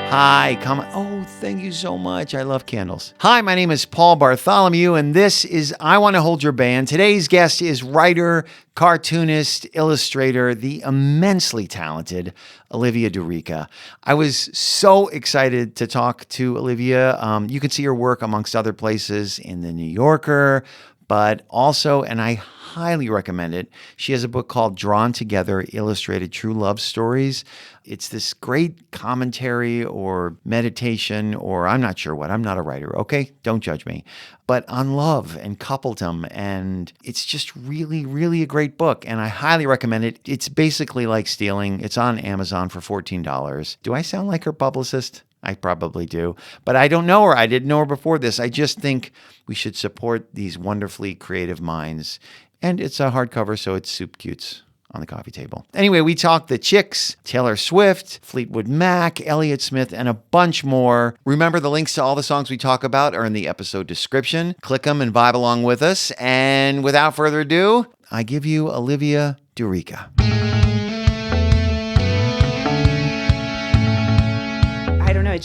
Hi, come on. Oh, thank you so much. I love candles. Hi, my name is Paul Bartholomew, and this is I Want to Hold Your Band. Today's guest is writer, cartoonist, illustrator, the immensely talented Olivia de Recat. I was so excited to talk to Olivia. You can see her work amongst other places in The New Yorker, but also, and I highly recommend it, she has a book called Drawn Together, Illustrated True Love Stories. It's this great commentary or meditation, or I'm not sure what. I'm not a writer, okay? Don't judge me. But on love and coupledom, and it's just really, really a great book, and I highly recommend it. It's basically like stealing. It's on Amazon for $14. Do I sound like her publicist? I probably do. But I don't know her. I didn't know her before this. I just think we should support these wonderfully creative minds. And it's a hardcover, so it's soup cutes on the coffee table. Anyway, we talked the Chicks, Taylor Swift, Fleetwood Mac, Eliot Smith, and a bunch more. Remember, the links to all the songs we talk about are in the episode description. Click them and vibe along with us. And without further ado, I give you Olivia de Recat. I don't know.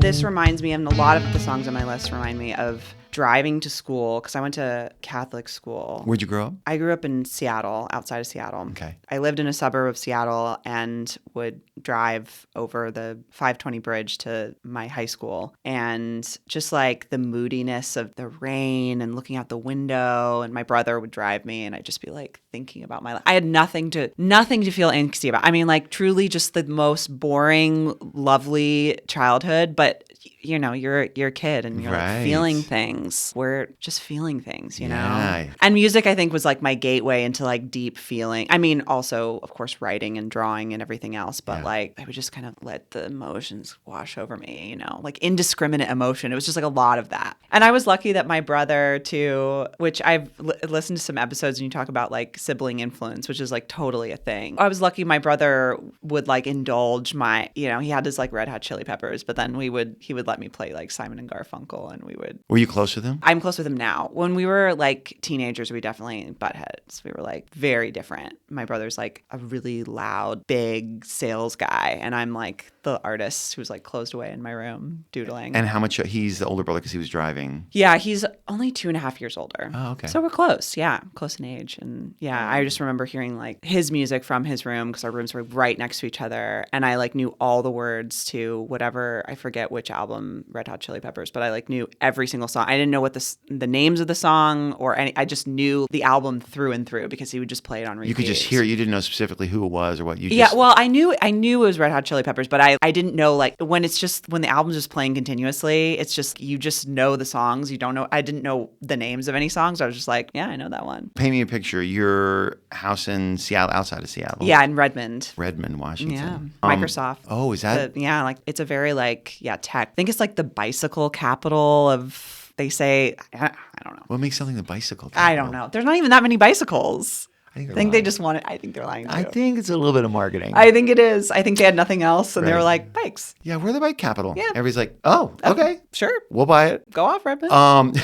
This reminds me, and a lot of the songs on my list remind me of driving to school, because I went to Catholic school. Where'd you grow up? I grew up in Seattle, outside of Seattle. Okay. I lived in a suburb of Seattle and would drive over the 520 bridge to my high school. And just like the moodiness of the rain and looking out the window, and my brother would drive me, and I'd just be like thinking about my life. I had nothing to feel angsty about. I mean, like truly just the most boring, lovely childhood, but you know, you're a kid and you're like feeling things. We're just feeling things, you know? And music, I think, was like my gateway into like deep feeling. I mean, also, of course, writing and drawing and everything else, but like I would just kind of let the emotions wash over me, you know, like indiscriminate emotion. It was just like a lot of that. And I was lucky that my brother too, which I've listened to some episodes and you talk about like sibling influence, which is like totally a thing. I was lucky my brother would like indulge my, you know, he had his like Red Hot Chili Peppers, but then he would let me play like Simon and Garfunkel, and we would. Were you close with him? I'm close with him now. When we were like teenagers, we definitely butt heads. We were like very different. My brother's like a really loud, big sales guy, and I'm like the artist who's like closed away in my room doodling. And how much he's the older brother because he was driving? Yeah, he's only 2.5 years older. Oh, okay. So we're close. Yeah, close in age. And yeah, I just remember hearing like his music from his room because our rooms were right next to each other, and I like knew all the words to whatever, I forget which album, Red Hot Chili Peppers, but I like knew every single song. I didn't know what the names of the song or any. I just knew the album through and through because he would just play it on repeat. You could just hear it. You didn't know specifically who it was or what you. Yeah, well, I knew it was Red Hot Chili Peppers, but I didn't know like when the album's just playing continuously. It's just you just know the songs. You don't know. I didn't know the names of any songs. I was just like, yeah, I know that one. Paint me a picture. Your house in Seattle, outside of Seattle. Yeah, in Redmond, Washington. Yeah, Microsoft. Oh, is that? Like it's a very like tech. I think it's like the bicycle capital of. They say I don't know. What makes something the bicycle capital? I don't know. There's not even that many bicycles. I think they just want it. I think they're lying too. I think it's a little bit of marketing. I think it is. I think they had nothing else, and they were like, bikes. Yeah, we're the bike capital. Yeah. Everybody's like, oh, okay. Sure. We'll buy it. Go off, Redmond.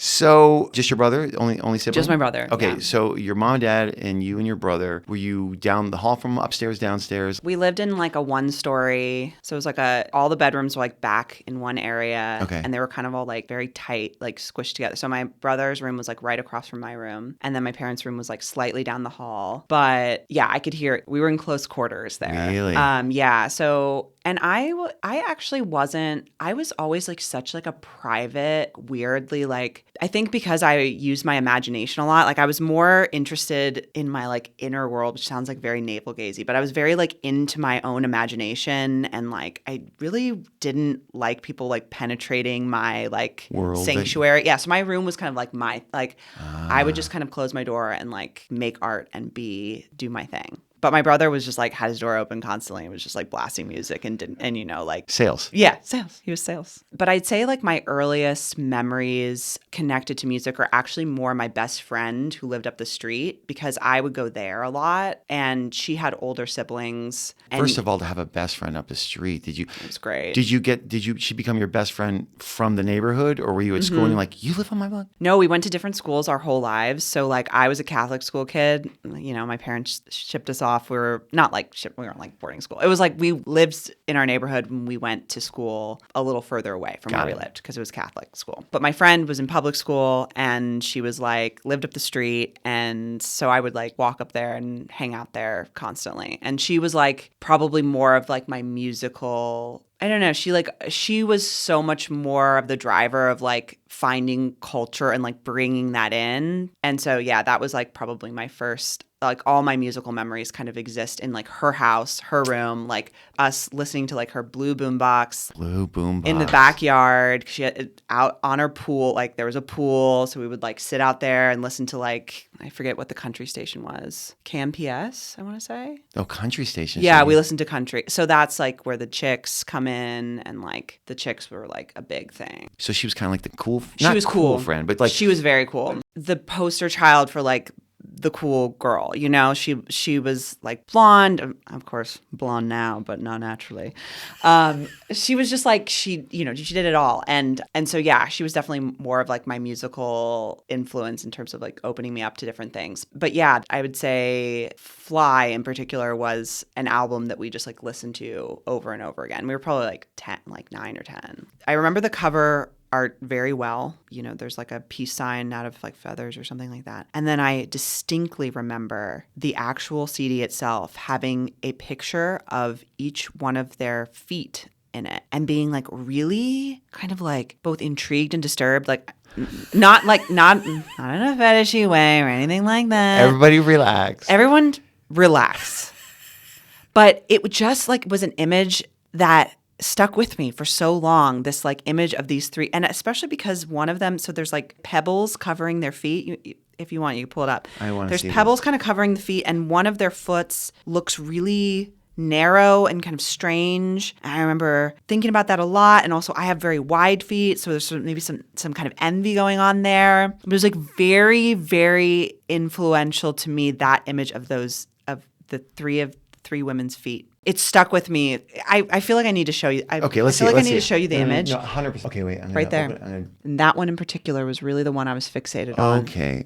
So just your brother, only sibling? Just my brother. Okay, yeah. So your mom and dad and you and your brother, were you down the hall from upstairs, downstairs? We lived in like a 1-story, so it was like all the bedrooms were like back in one area, okay. And they were kind of all like very tight, like squished together. So my brother's room was like right across from my room, and then my parents' room was like slightly down the hall. But yeah, I could hear it. We were in close quarters there. Really? Yeah. So. And I actually wasn't, I was always like such like a private, weirdly like, I think because I used my imagination a lot, like I was more interested in my like inner world, which sounds like very navel-gazy, but I was very like into my own imagination, and like I really didn't like people like penetrating my like world sanctuary. Yeah, so my room was kind of like I would just kind of close my door and like make art and do my thing. But my brother was just like had his door open constantly and was just like blasting music and you know like sales. Yeah, sales. He was sales. But I'd say like my earliest memories connected to music are actually more my best friend who lived up the street, because I would go there a lot, and she had older siblings. And First of all, to have a best friend up the street, it was great. Did she become your best friend from the neighborhood, or were you at school and you're like, you live on my block? No, we went to different schools our whole lives. So like I was a Catholic school kid. You know, my parents shipped us all off. We were not like we weren't like boarding school. It was like we lived in our neighborhood when we went to school a little further away from where we lived because it was Catholic school. But my friend was in public school and she was like lived up the street, and so I would like walk up there and hang out there constantly. And she was like probably more of like my musical, I don't know. She was so much more of the driver of like finding culture and like bringing that in. And so, yeah, that was like probably my first, like all my musical memories kind of exist in like her house, her room, like us listening to like her blue boombox in the backyard. She had out on her pool, like there was a pool. So we would like sit out there and listen to like, I forget what the country station was. KMPS, I want to say. Oh, country station. Yeah, we listened to country. So that's like where the Chicks come in, and like the Chicks were like a big thing. So she was kind of like the cool, she was cool friend, but like she was very cool. The poster child for like the cool girl, you know, she was like blonde, of course, blonde now, but not naturally. She was just like, she did it all. And so, yeah, she was definitely more of like my musical influence in terms of like opening me up to different things. But yeah, I would say Fly in particular was an album that we just like listened to over and over again. We were probably like 9 or 10. I remember the cover art very well. You know, there's like a peace sign out of like feathers or something like that. And then I distinctly remember the actual CD itself having a picture of each one of their feet in it and being like really kind of like both intrigued and disturbed, like not in a fetishy way or anything like that. Everybody relax. Everyone relax. But it just like was an image that stuck with me for so long, this like image of these three, and especially because one of them, so there's like pebbles covering their feet. If you want, you can pull it up. There's pebbles kind of covering the feet, and one of their foots looks really narrow and kind of strange. And I remember thinking about that a lot. And also I have very wide feet, so there's maybe some kind of envy going on there. But it was like very, very influential to me, that image of the three women's feet. It stuck with me. I feel like I need to show you. Okay, let's see. I need to show you the image. No, 100%. Okay, wait. Right there. And that one in particular was really the one I was fixated on. Okay.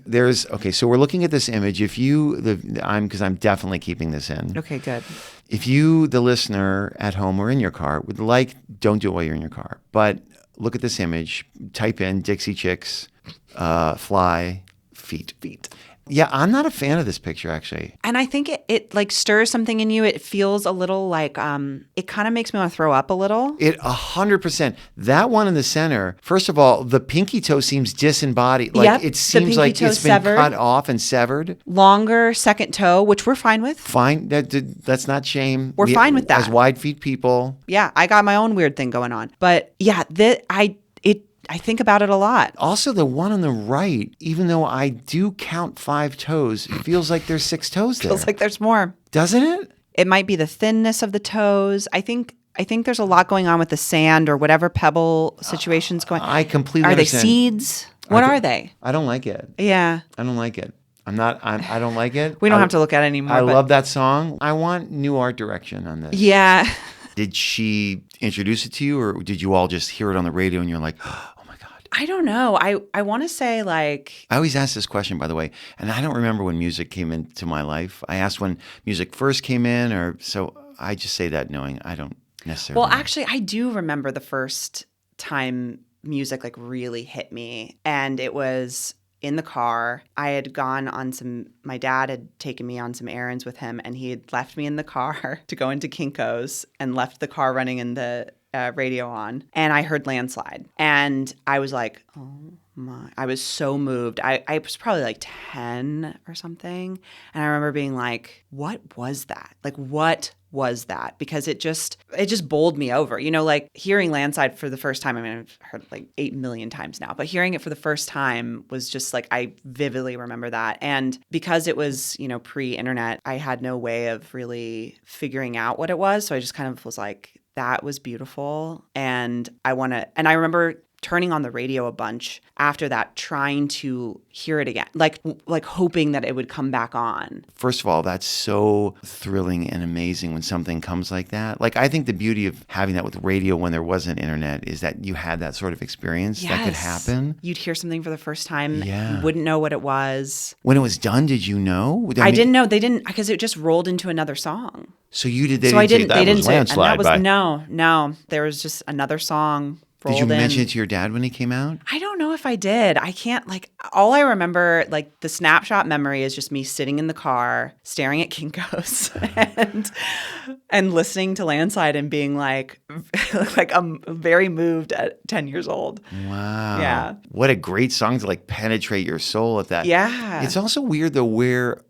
So we're looking at this image. Because I'm definitely keeping this in. Okay, good. If you, the listener at home or in your car, would like, don't do it while you're in your car, but look at this image. Type in Dixie Chicks, Fly, feet. Yeah, I'm not a fan of this picture, actually. And I think it like stirs something in you. It feels a little like, it kind of makes me want to throw up a little. 100%. That one in the center, first of all, the pinky toe seems disembodied. Like it seems like it's been cut off and severed. Longer second toe, which we're fine with. Fine. That's not shame. We're fine with that. As wide feet people. Yeah, I got my own weird thing going on. But yeah, I think about it a lot. Also, the one on the right, even though I do count 5 toes, it feels like there's 6 toes there. Feels like there's more. Doesn't it? It might be the thinness of the toes. I think there's a lot going on with the sand or whatever pebble situation's going on. I completely understand. Are they seeds? What are they? I don't like it. Yeah. I don't like it. I don't like it. We don't have to look at it anymore. I love that song. I want new art direction on this. Yeah. Did she introduce it to you, or did you all just hear it on the radio and you're like, oh my God? I don't know. I want to say like... I always ask this question, by the way, and I don't remember when music came into my life. I asked when music first came in, so I just say that knowing I don't necessarily Well, know. actually, I do remember the first time music like really hit me, and it was in the car. I had gone on my dad had taken me on some errands with him, and he had left me in the car to go into Kinko's and left the car running and the radio on. And I heard Landslide. And I was like, oh my, I was so moved. I was probably like 10 or something. And I remember being like, what was that? Like, what was that? Because it just bowled me over. You know, like hearing Landslide for the first time, I mean, I've heard it like 8 million times now, but hearing it for the first time was just like, I vividly remember that. And because it was, you know, pre-internet, I had no way of really figuring out what it was. So I just kind of was like, that was beautiful. And I remember turning on the radio a bunch after that, trying to hear it again, like hoping that it would come back on. First of all, that's so thrilling and amazing when something comes like that. Like, I think the beauty of having that with radio when there wasn't internet is that you had that sort of experience that could happen. You'd hear something for the first time. Yeah. You wouldn't know what it was. When it was done, did you know? I didn't know. They didn't, because it just rolled into another song. So you did. They So I didn't didn't. say They that didn't was say, and Landslide. that was by- no. There was just another song. Did you rolled in. mention it to your dad when he came out? I don't know if I did. I can't, like, all I remember, like, the snapshot memory is just me sitting in the car, staring at Kinko's and listening to Landslide and being like I'm very moved at 10 years old. Wow. Yeah. What a great song to like penetrate your soul at that. Yeah. It's also weird though where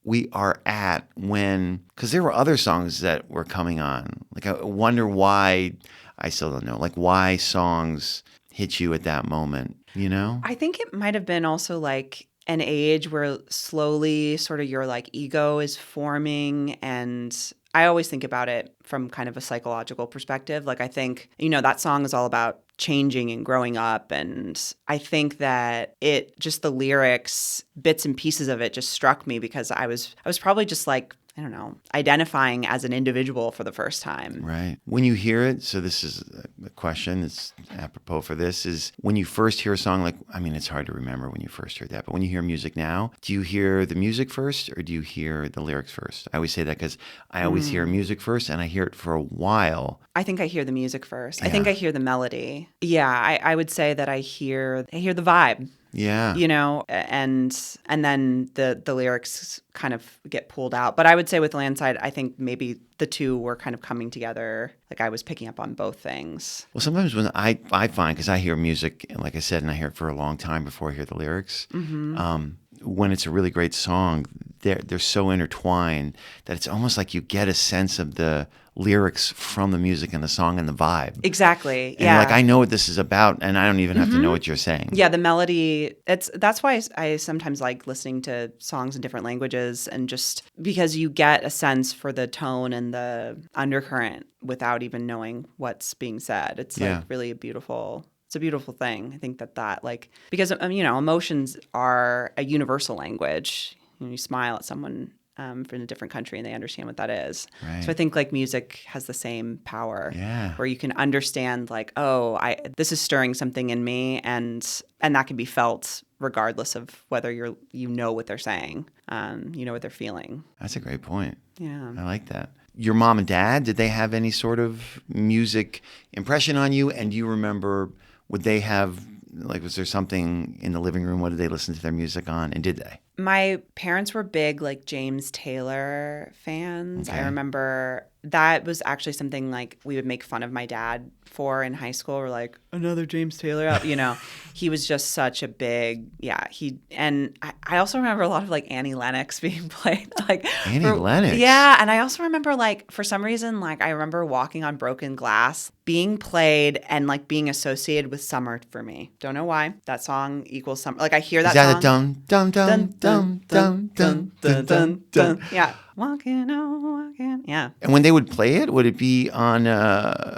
we are at when, because there were other songs that were coming on. Like, I wonder why, I still don't know, like why songs hit you at that moment, you know? I think it might have been also like an age where slowly sort of your like ego is forming, and I always think about it from kind of a psychological perspective. Like, I think, that song is all about changing and growing up. And I think that just the lyrics, bits and pieces of it just struck me because I was probably just like, I don't know, identifying as an individual for the first time. Right. When you hear it, so this is a question that's apropos for this, is when you first hear a song, like, I mean, it's hard to remember when you first heard that, but when you hear music now, do you hear the music first or do you hear the lyrics first? I always say that because I always hear music first and I hear it for a while. I think I hear the music first. Yeah. I think I hear the melody. Yeah, I would say that I hear the vibe. Yeah. And then the lyrics kind of get pulled out. But I would say with Landslide, I think maybe the two were kind of coming together. Like, I was picking up on both things. Well, sometimes when I find, because I hear music, like I said, and I hear it for a long time before I hear the lyrics, when it's a really great song, they're so intertwined that it's almost like you get a sense of the lyrics from the music and the song and the vibe. Exactly. And like, I know what this is about and I don't even have to know what you're saying. Yeah, the melody, that's why I sometimes like listening to songs in different languages, and just because you get a sense for the tone and the undercurrent without even knowing what's being said. It's like really a beautiful thing. I think that like, because emotions are a universal language. You smile at someone from a different country and they understand what that is. Right. So I think like music has the same power. Yeah. Where you can understand like, this is stirring something in me, and that can be felt regardless of whether you know what they're saying, what they're feeling. That's a great point. Yeah. I like that. Your mom and dad, did they have any sort of music impression on you? And do you remember, would they have, like, was there something in the living room? What did they listen to their music on? And did they? My parents were big, like, James Taylor fans. Okay. I remember that was actually something, like, we would make fun of my dad for in high school. We're like, another James Taylor. He was just such a big, and I also remember a lot of, like, Annie Lennox being played. Like Annie Lennox? Yeah, and I also remember, like, for some reason, like, I remember Walking on Broken Glass being played and, like, being associated with summer for me. Don't know why. That song equals summer. Like, I hear that song. Is that a dum, dum, dum, dum, dum, dum, dum, dum, dum? Yeah. Walking. Yeah. And when they would play it, would it be on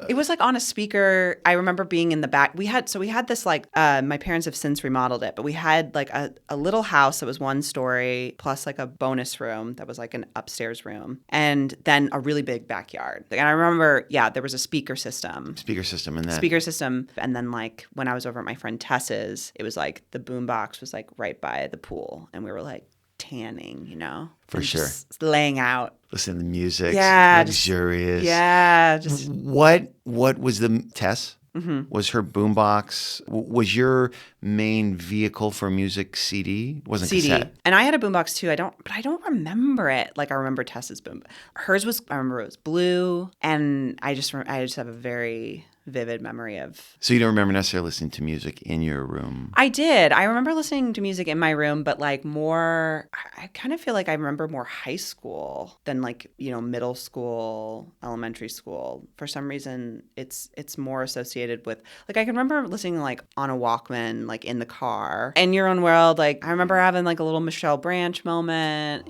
It was like on a speaker. I remember being in the back. We had this like, my parents have since remodeled it, but we had like a little house that was one story plus like a bonus room that was like an upstairs room, and then a really big backyard. And I remember, there was a speaker system in that? Speaker system. And then like when I was over at my friend Tess's, it was like the boombox was like right by the pool, and we were like tanning, For sure. Just laying out. Listen to the music. Yeah. Luxurious. Just What was the Tess? Mm-hmm. Was her boombox, was your main vehicle for music CD? Wasn't CD. cassette? And I had a boombox too. But I don't remember it. Like, I remember Tessa's boom. Hers was, I remember it was blue, and I just have a very vivid memory of. So you don't remember necessarily listening to music in your room? I did. I remember listening to music in my room, but like more, I kind of feel like I remember more high school than like, middle school, elementary school. For some reason, it's more associated with, like, I can remember listening like on a Walkman, like in the car. In Your Own World, like I remember having like a little Michelle Branch moment,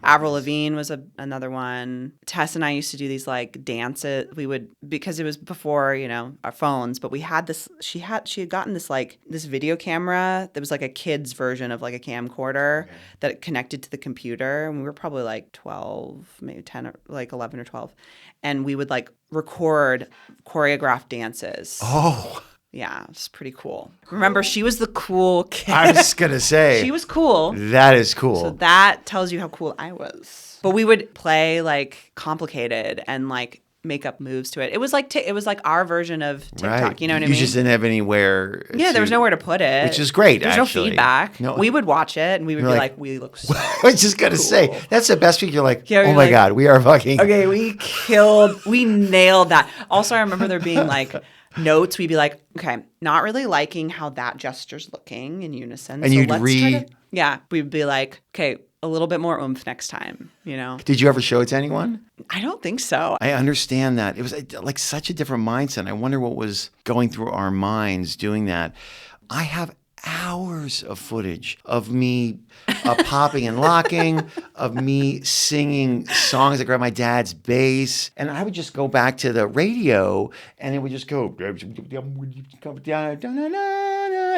Avril Lavigne was another one. Tess and I used to do these like dances. We would, because it was before before, our phones, but we had this, she had gotten this like this video camera that was like a kid's version of like a camcorder that connected to the computer. And we were probably like 12, maybe 10 or like 11 or 12. And we would like record choreographed dances. Oh. Yeah, it's pretty cool. Remember, she was the cool kid. I was going to say. She was cool. That is cool. So that tells you how cool I was. But we would play like complicated and like make up moves to it. It was like our version of TikTok. Right. You know what I mean? You just didn't have anywhere. Yeah, there was nowhere to put it. Which is great, There's actually. no feedback. No. We would watch it and we would be like, we look so I was just going to cool. say, that's the best week. You're like, Yeah, oh my God, we are fucking. Okay, we nailed that. Also, I remember there being like notes. We'd be like, okay, not really liking how that gesture's looking in unison. And so you'd we'd be like, okay, a little bit more oomph next time, Did you ever show it to anyone? I don't think so. I understand that. It was like such a different mindset. I wonder what was going through our minds doing that. I have hours of footage of me popping and locking, of me singing songs that grab my dad's bass. And I would just go back to the radio and it would just go, and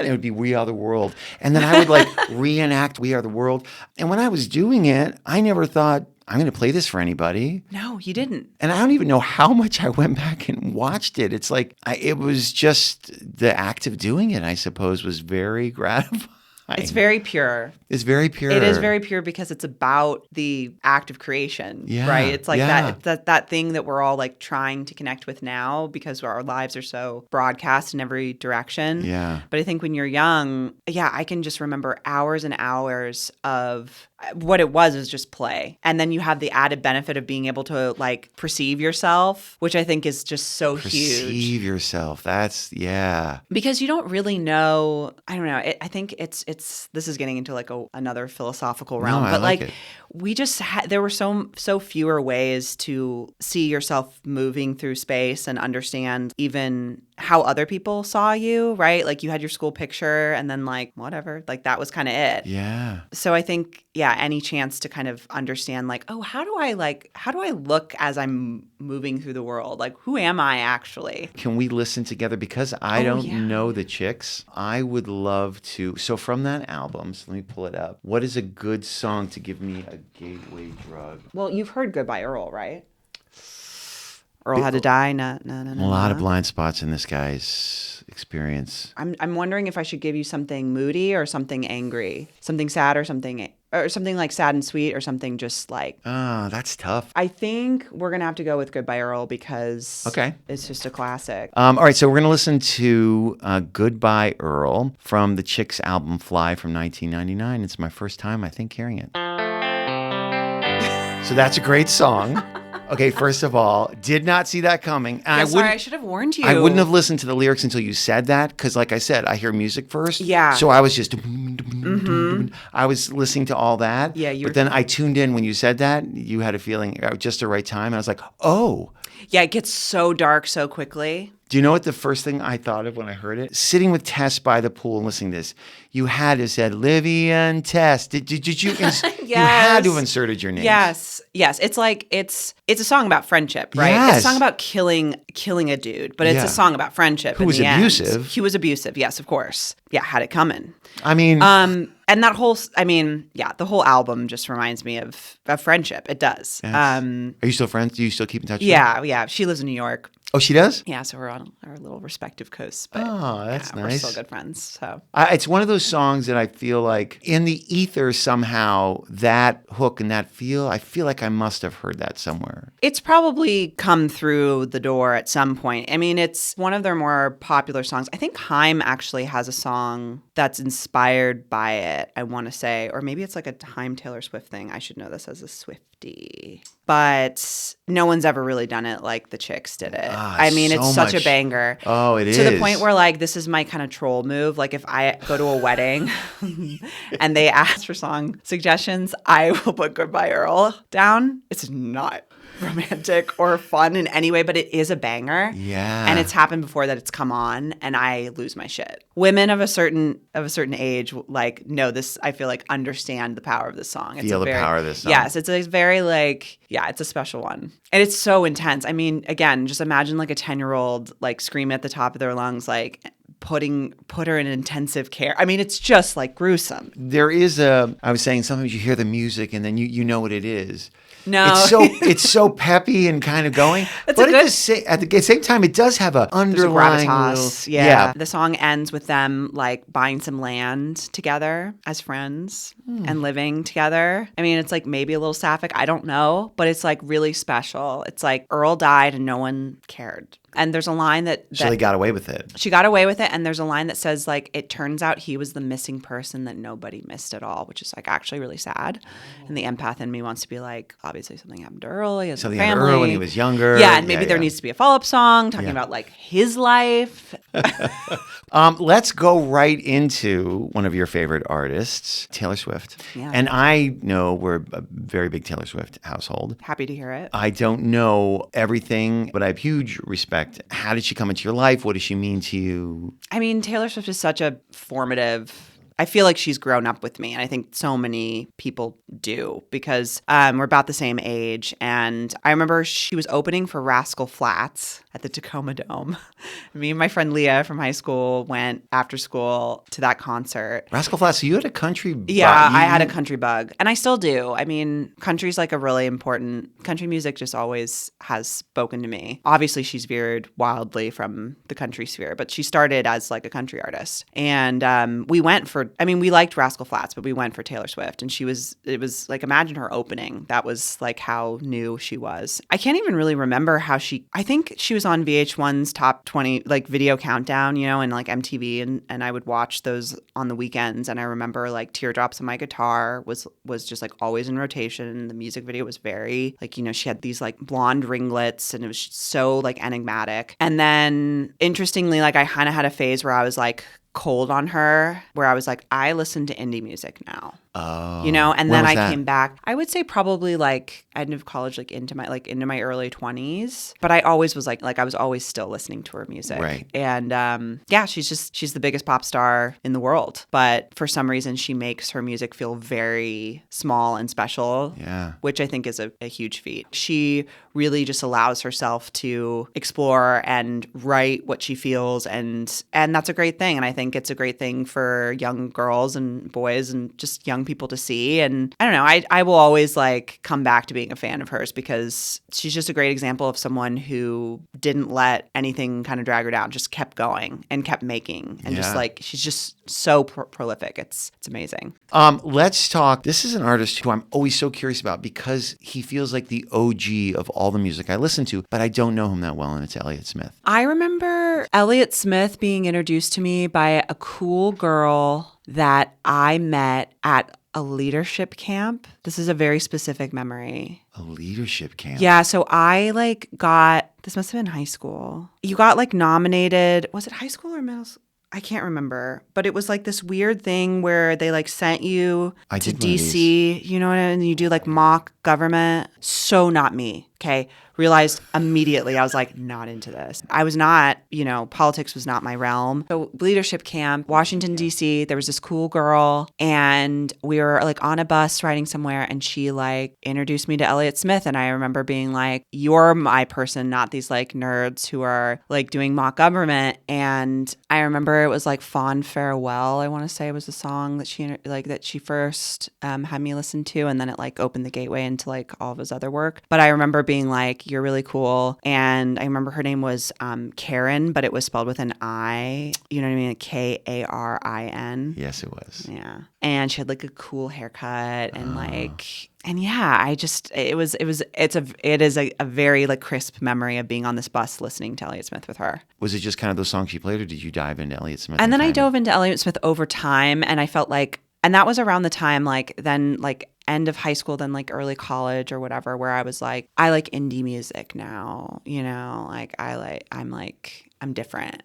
it would be We Are the World. And then I would like reenact We Are the World. And when I was doing it, I never thought, I'm going to play this for anybody. No, you didn't. And I don't even know how much I went back and watched it. It's like, it was just the act of doing it, I suppose, was very gratifying. It's very pure. It's very pure. It is very pure because it's about the act of creation, right? It's like that thing that we're all like trying to connect with now because our lives are so broadcast in every direction. Yeah. But I think when you're young, I can just remember hours and hours of what it was just play. And then you have the added benefit of being able to like perceive yourself, which I think is just so huge. Perceive yourself. That's, Because you don't really know, I don't know. I think this is getting into like another philosophical realm, No, I but like like it. we just there were so fewer ways to see yourself moving through space and understand even how other people saw you, right? Like you had your school picture and then like whatever, like that was kind of it. Yeah. So I think, any chance to kind of understand like, oh, how do I look as I'm moving through the world? Like, who am I actually? Can we listen together? Because I don't know the Chicks. I would love to. So from that album, so let me pull it up. What is a good song to give me a gateway drug? Well, you've heard Goodbye Earl, right? Earl had to die. No. A lot of blind spots in this guy's experience. I'm wondering if I should give you something moody or something angry, something sad or something like sad and sweet or something just like. Oh, that's tough. I think we're gonna have to go with Goodbye Earl because it's just a classic. All right, so we're gonna listen to Goodbye Earl from the Chicks album Fly from 1999. It's my first time, I think, hearing it. So that's a great song. Okay, first of all, did not see that coming. And I should have warned you. I wouldn't have listened to the lyrics until you said that because, like I said, I hear music first. Yeah. So I was just, I was listening to all that. Yeah, but then I tuned in when you said that. You had a feeling just the right time. I was like, oh. Yeah, it gets so dark so quickly. Do you know what the first thing I thought of when I heard it? Sitting with Tess by the pool and listening to this, you had to said Livia and Tess. Did you? Yes. You had to have inserted your names. Yes. It's like it's a song about friendship, right? Yes. It's a song about killing a dude, but it's a song about friendship. Who was abusive? He was abusive. Yes, of course. Yeah, had it coming. I mean, and that whole, the whole album just reminds me of friendship. It does. Yes. Are you still friends? Do you still keep in touch with her? Yeah. She lives in New York. Oh, she does? Yeah, so we're on our little respective coasts. But that's nice. We're still good friends. So it's one of those songs that I feel like in the ether somehow, that hook and that feel, I feel like I must have heard that somewhere. It's probably come through the door at some point. I mean, it's one of their more popular songs. I think Haim actually has a song that's inspired by it, I want to say. Or maybe it's like a Haim Taylor Swift thing. I should know this as a Swiftie. But no one's ever really done it like the Chicks did it. I mean, it's such a banger. Oh, it is. To the point where, like, this is my kind of troll move. Like, if I go to a wedding and they ask for song suggestions, I will put Goodbye Earl down. It's not romantic or fun in any way, but it is a banger. Yeah. And it's happened before that it's come on and I lose my shit. Women of a certain age like know this, I feel like understand the power of this song. Feel the power of this song. Yes, it's a very like, yeah, it's a special one. And it's so intense. I mean, again, just imagine like a 10-year-old like screaming at the top of their lungs like put her in intensive care. I mean, it's just like gruesome. There is I was saying sometimes you hear the music and then you know what it is. No. It's so peppy and kind of going. But at the same time, it does have a underlying gravitas. little, Yeah. The song ends with them like buying some land together as friends and living together. I mean, it's like maybe a little sapphic. I don't know. But it's like really special. It's like Earl died and no one cared. And there's a line that so they got away with it. She got away with it. And there's a line that says like, it turns out he was the missing person that nobody missed at all, which is like actually really sad. And the empath in me wants to be like, obviously something happened to Earl. He has Something a family. happened to Earl when he was younger. Yeah. And maybe there needs to be a follow-up song talking about like his life. Let's go right into one of your favorite artists, Taylor Swift. Yeah. And I know we're a very big Taylor Swift household. Happy to hear it. I don't know everything, but I have huge respect. How did she come into your life? What does she mean to you? I mean, Taylor Swift is such a formative. I feel like she's grown up with me, and I think so many people do because we're about the same age. And I remember she was opening for Rascal Flatts at the Tacoma Dome. Me and my friend Leah from high school went after school to that concert. Rascal Flatts, so you had a country bug. Yeah, I had a country bug, and I still do. I mean, country's like a really important, country music just always has spoken to me. Obviously, she's veered wildly from the country sphere, but she started as like a country artist. And we liked Rascal Flatts, but we went for Taylor Swift, and it was like, imagine her opening. That was like how new she was. I can't even really remember I think she was on VH1's top 20 like video countdown, you know, and like MTV, and I would watch those on the weekends. And I remember like Teardrops on My Guitar was just like always in rotation. The music video was very like, you know, she had these like blonde ringlets and it was so like enigmatic. And then interestingly, like I kind of had a phase where I was like cold on her, where I was like, I listen to indie music now. Oh, you know, and then I that? came back. I would say probably like end of college, like into my early 20s. But I always was like I was always still listening to her music. Right. And yeah, she's the biggest pop star in the world. But for some reason, she makes her music feel very small and special. Yeah. Which I think is a huge feat. She really just allows herself to explore and write what she feels, and that's a great thing. And I think it's a great thing for young girls and boys and just young people to see. And I don't know, I will always like come back to being a fan of hers because she's just a great example of someone who didn't let anything kind of drag her down, just kept going and kept making, and just like she's just so prolific. It's amazing. Let's talk. This is an artist who I'm always so curious about because he feels like the OG of all the music I listen to, but I don't know him that well, and it's Eliot Smith. I remember Eliot Smith being introduced to me by a cool girl that I met at a leadership camp. This is a very specific memory. A leadership camp? Yeah, so I this must have been high school. You got like nominated, was it high school or middle school? I can't remember, but it was like this weird thing where they like sent you to DC, you know what I mean? You do like mock government. So not me, okay? Realized immediately I was like, not into this. I was not, you know, politics was not my realm. So leadership camp, Washington, D.C., there was this cool girl and we were like on a bus riding somewhere and she like introduced me to Eliot Smith. And I remember being like, you're my person, not these like nerds who are like doing mock government. And I remember it was like Fond Farewell, I want to say was the song that she first had me listen to. And then it like opened the gateway into like all of his other work. But I remember being like, you're really cool. And I remember her name was Karen, but it was spelled with an I, you know what I mean? Karin. Yes, it was. Yeah. And she had like a cool haircut and and yeah, it is a very like crisp memory of being on this bus listening to Eliot Smith with her. Was it just kind of those songs she played, or did you dive into Eliot Smith? And then I dove into Eliot Smith over time, and I felt like, and that was around the time end of high school, then like early college or whatever, where I was like, I like indie music now, you know, like I'm different.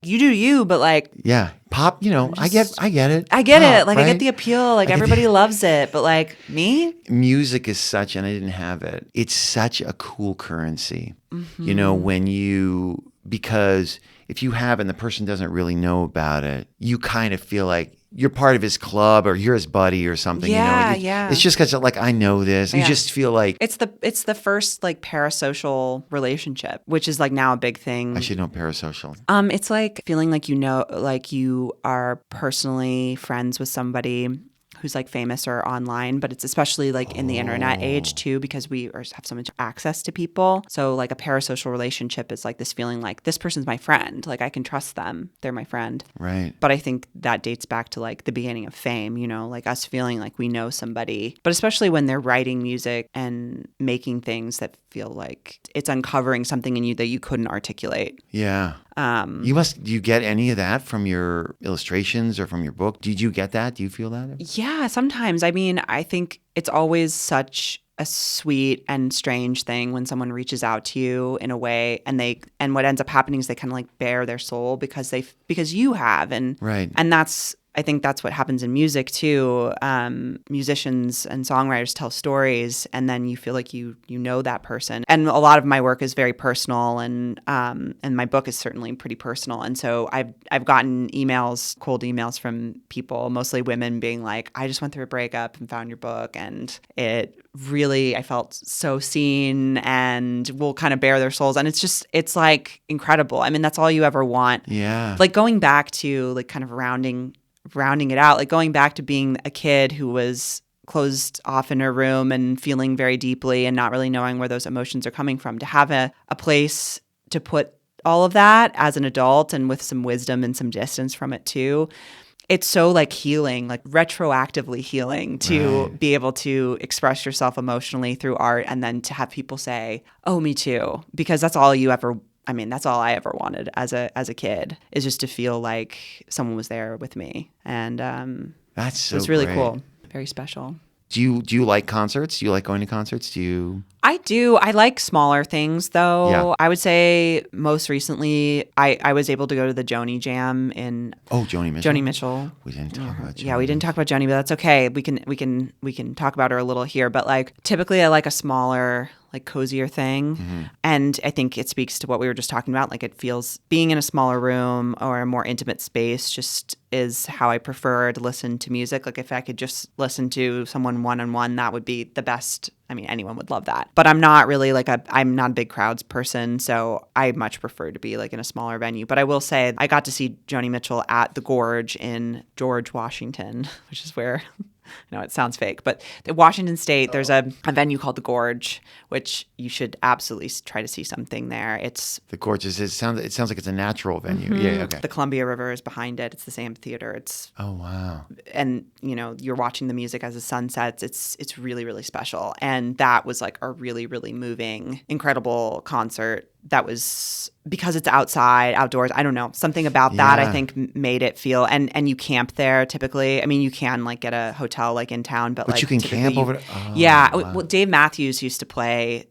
you do you, but like, Yeah. Pop, I get it. I get Pop, it. Like, I right? get the appeal. Like, everybody loves it. But like, me? Music is such, and I didn't have it. It's such a cool currency, because if you have and the person doesn't really know about it, you kind of feel like you're part of his club or you're his buddy or something. Yeah, It's just because like I know this. You Yeah. just feel like It's the first like parasocial relationship, which is like now a big thing. I should know parasocial. It's like feeling like like you are personally friends with somebody who's like famous or online, but it's especially like in the internet age too, because we have so much access to people. So like a parasocial relationship is like this feeling like this person's my friend, like I can trust them, they're my friend. Right. But I think that dates back to like the beginning of fame, like us feeling like we know somebody, but especially when they're writing music and making things that feel like it's uncovering something in you that you couldn't articulate. Yeah. Do you get any of that from your illustrations or from your book? Did you get that? Do you feel that? Yeah, sometimes. I mean, I think it's always such a sweet and strange thing when someone reaches out to you in a way and what ends up happening is they kind of like bare their soul because you have Right. And I think that's what happens in music too. Musicians and songwriters tell stories, and then you feel like you know that person. And a lot of my work is very personal, and my book is certainly pretty personal. And so I've gotten cold emails from people, mostly women, being like, "I just went through a breakup and found your book, and it really, I felt so seen," and will kind of bare their souls. And it's like incredible. I mean, that's all you ever want. Yeah. Like going back to like kind of rounding it out, like going back to being a kid who was closed off in her room and feeling very deeply and not really knowing where those emotions are coming from, to have a place to put all of that as an adult and with some wisdom and some distance from it too. It's so like healing, like retroactively healing to be able to express yourself emotionally through art, and then to have people say, "Oh, me too," because that's all that's all I ever wanted as a kid, is just to feel like someone was there with me. And that's so it's really great. cool. Very special. Do you like concerts? Do you like going to concerts? I do. I like smaller things, though. Yeah. I would say most recently, I was able to go to the Joni Jam in Joni Mitchell. Joni Mitchell. We didn't talk about Joni. Yeah, we didn't talk about Joni, but that's okay. We can talk about her a little here. But like typically, I like a smaller, like cozier thing. Mm-hmm. And I think it speaks to what we were just talking about. Like it feels being in a smaller room or a more intimate space just is how I prefer to listen to music. Like if I could just listen to someone one-on-one, that would be the best. I mean, anyone would love that. But I'm not really I'm not a big crowds person, so I much prefer to be like in a smaller venue. But I will say I got to see Joni Mitchell at the Gorge in George, Washington, which is where I know it sounds fake, but in Washington State, there's a venue called the Gorge, which you should absolutely try to see something there. It's the Gorge. It sounds like it's a natural venue. Mm-hmm. Yeah, okay. The Columbia River is behind it. It's the same theater. It's wow. And you're watching the music as the sun sets. It's really, really special. And that was like a really, really moving, incredible concert. That was because it's outside, outdoors. I don't know. Something about that I think made it feel, and you camp there typically. I mean, you can like get a hotel like in town, but like you can camp over. Yeah. Wow. Well, Dave Matthews used to play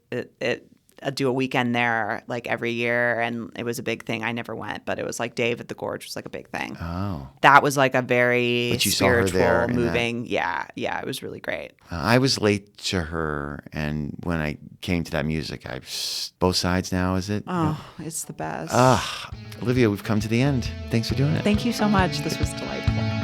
do a weekend there like every year, and it was a big thing. I never went, but it was like Dave at the Gorge was like a big thing. Oh. That was like a very But you saw her there spiritual, moving. Yeah, it was really great. I was late to her, and when I came to that music, both sides now, is it? Oh, it's the best. Olivia, we've come to the end. Thanks for doing it. Thank you so much. This was delightful.